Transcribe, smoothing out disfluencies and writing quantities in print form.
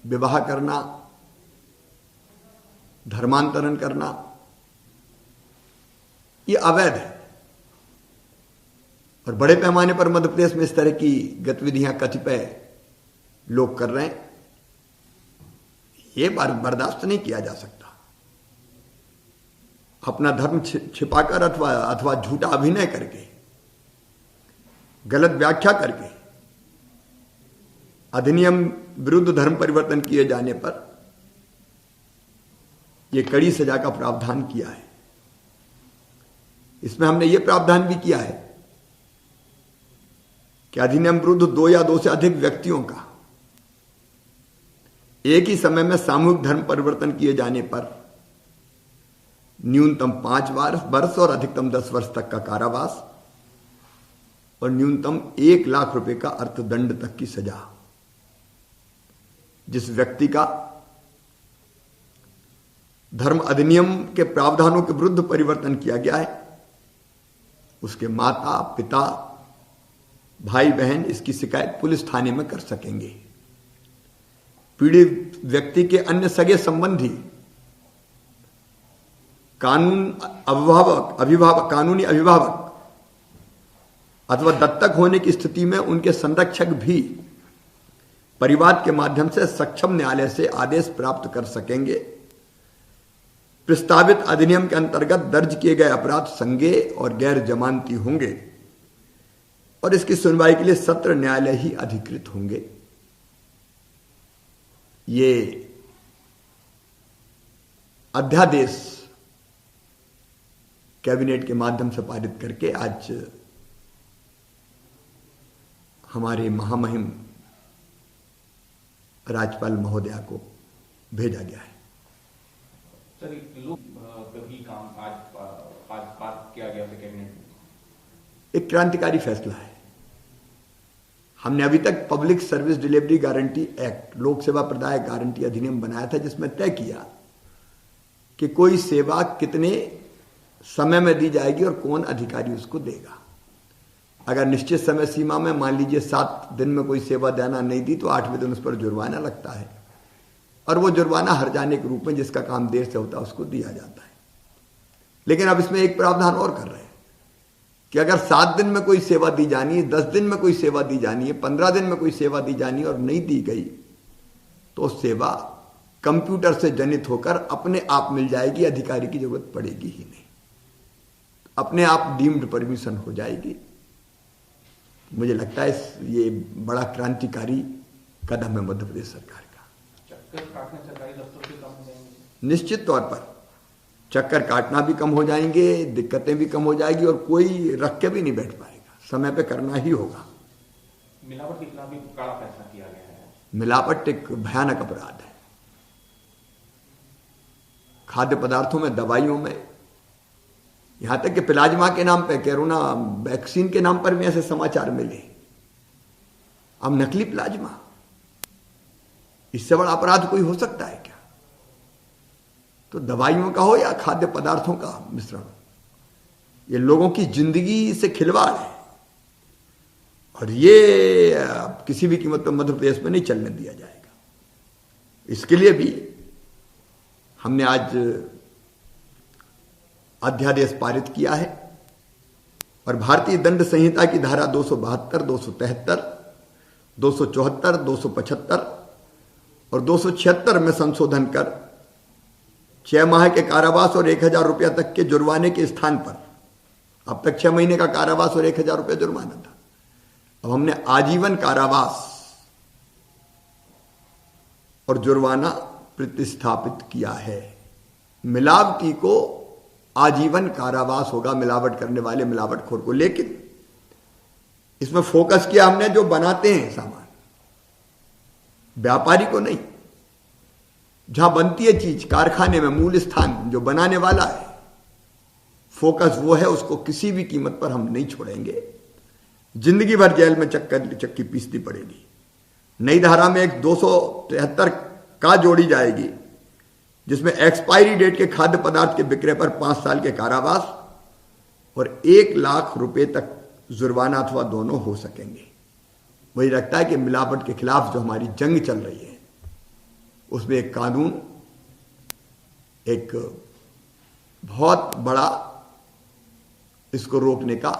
विवाह करना, धर्मांतरण करना, ये अवैध है। और बड़े पैमाने पर मध्य प्रदेश में इस तरह की गतिविधियां कतिपय लोग कर रहे हैं। ये बर्दाश्त नहीं किया जा सकता। अपना धर्म छिपाकर अथवा झूठा अभिनय करके, गलत व्याख्या करके अधिनियम विरुद्ध धर्म परिवर्तन किए जाने पर यह कड़ी सजा का प्रावधान किया है। इसमें हमने यह प्रावधान भी किया है कि अधिनियम विरुद्ध 2 या 2 से अधिक व्यक्तियों का एक ही समय में सामूहिक धर्म परिवर्तन किए जाने पर न्यूनतम 5 वर्ष और अधिकतम 10 वर्ष तक का कारावास और न्यूनतम 1 लाख रुपए का अर्थदंड तक की सजा। जिस व्यक्ति का धर्म अधिनियम के प्रावधानों के विरुद्ध परिवर्तन किया गया है, उसके माता पिता, भाई बहन इसकी शिकायत पुलिस थाने में कर सकेंगे। पीड़ित व्यक्ति के अन्य सगे संबंधी, कानूनी अभिभावक अथवा दत्तक होने की स्थिति में उनके संरक्षक भी परिवाद के माध्यम से सक्षम न्यायालय से आदेश प्राप्त कर सकेंगे। प्रस्तावित अधिनियम के अंतर्गत दर्ज किए गए अपराध संज्ञेय और गैर जमानती होंगे और इसकी सुनवाई के लिए सत्र न्यायालय ही अधिकृत होंगे। ये अध्यादेश कैबिनेट के माध्यम से पारित करके आज हमारे महामहिम राज्यपाल महोदया को भेजा गया है। सर, कभी काम आज पास किया गया कैबिनेट में, एक क्रांतिकारी फैसला है। हमने अभी तक public service delivery guarantee act, लोक सेवा प्रदाय गारंटी अधिनियम बनाया था, जिसमें तय किया कि कोई सेवा कितने समय में दी जाएगी और कौन अधिकारी उसको देगा। अगर निश्चित समय सीमा में, मान लीजिए 7 दिन में कोई सेवा देना नहीं दी तो 8वें दिन उस पर जुर्माना लगता है और वो जुर्माना हर जाने के रूप में जिसका काम देर से होता है उसको दिया जाता है। लेकिन अब इसमें एक प्रावधान और कर रहे हैं कि अगर 7 दिन में कोई सेवा दी जानी है, 10 दिन में कोई सेवा दी जानी है, 15 दिन में कोई सेवा दी जानी है और नहीं दी गई तो सेवा कंप्यूटर से जनित होकर अपने आप मिल जाएगी, अधिकारी की जरूरत पड़ेगी ही नहीं, अपने आप डीम्ड परमिशन हो जाएगी। मुझे लगता है ये बड़ा क्रांतिकारी कदम है मध्य प्रदेश सरकार का। चक्कर काटने सरकारी दफ्तर से कम हो जाएंगे, निश्चित तौर पर चक्कर काटना भी कम हो जाएंगे, दिक्कतें भी कम हो जाएगी और कोई रख के भी नहीं बैठ पाएगा, समय पे करना ही होगा। मिलावट कितना भी कड़ा फैसला किया गया है। मिलावट एक भयानक अपराध है। खाद्य पदार्थों में, दवाइयों में, यहां तक कि प्लाज्मा के नाम पे, कोरोना वैक्सीन के नाम पर भी ऐसे समाचार मिले। अब नकली प्लाज्मा, इससे बड़ा अपराध कोई हो सकता है क्या? तो दवाइयों का हो या खाद्य पदार्थों का मिश्रण, ये लोगों की जिंदगी से खिलवाड़ है और ये किसी भी कीमत पर मध्य प्रदेश में नहीं चलने दिया जाएगा। इसके लिए भी हमने आज अध्यादेश पारित किया है और भारतीय दंड संहिता की धारा 272, 273, 274, 275 और 276 में संशोधन कर 6 माह के कारावास और 1000 रुपया तक के जुर्माने के स्थान पर, अब तक 6 महीने का कारावास और 1000 रुपया जुर्माना था, अब हमने आजीवन कारावास और जुर्माना प्रतिस्थापित किया है। मिलावटी को आजीवन कारावास होगा, मिलावट करने वाले मिलावटखोर को। लेकिन इसमें फोकस किया हमने जो बनाते हैं सामान, व्यापारी को नहीं। जहां बनती है चीज, कारखाने में मूल स्थान जो बनाने वाला है, फोकस वो है, उसको किसी भी कीमत पर हम नहीं छोड़ेंगे। जिंदगी भर जेल में चक्की पीसनी पड़ेगी। नई धारा में एक 273 का जोड़ी जाएगी, जिसमें एक्सपायरी डेट के खाद्य पदार्थ के विक्रय पर 5 साल के कारावास और 1 लाख रुपए तक जुर्माना अथवा दोनों हो सकेंगे। वही लगता है कि मिलावट के खिलाफ जो हमारी जंग चल रही है, उसमें एक कानून एक बहुत बड़ा इसको रोकने का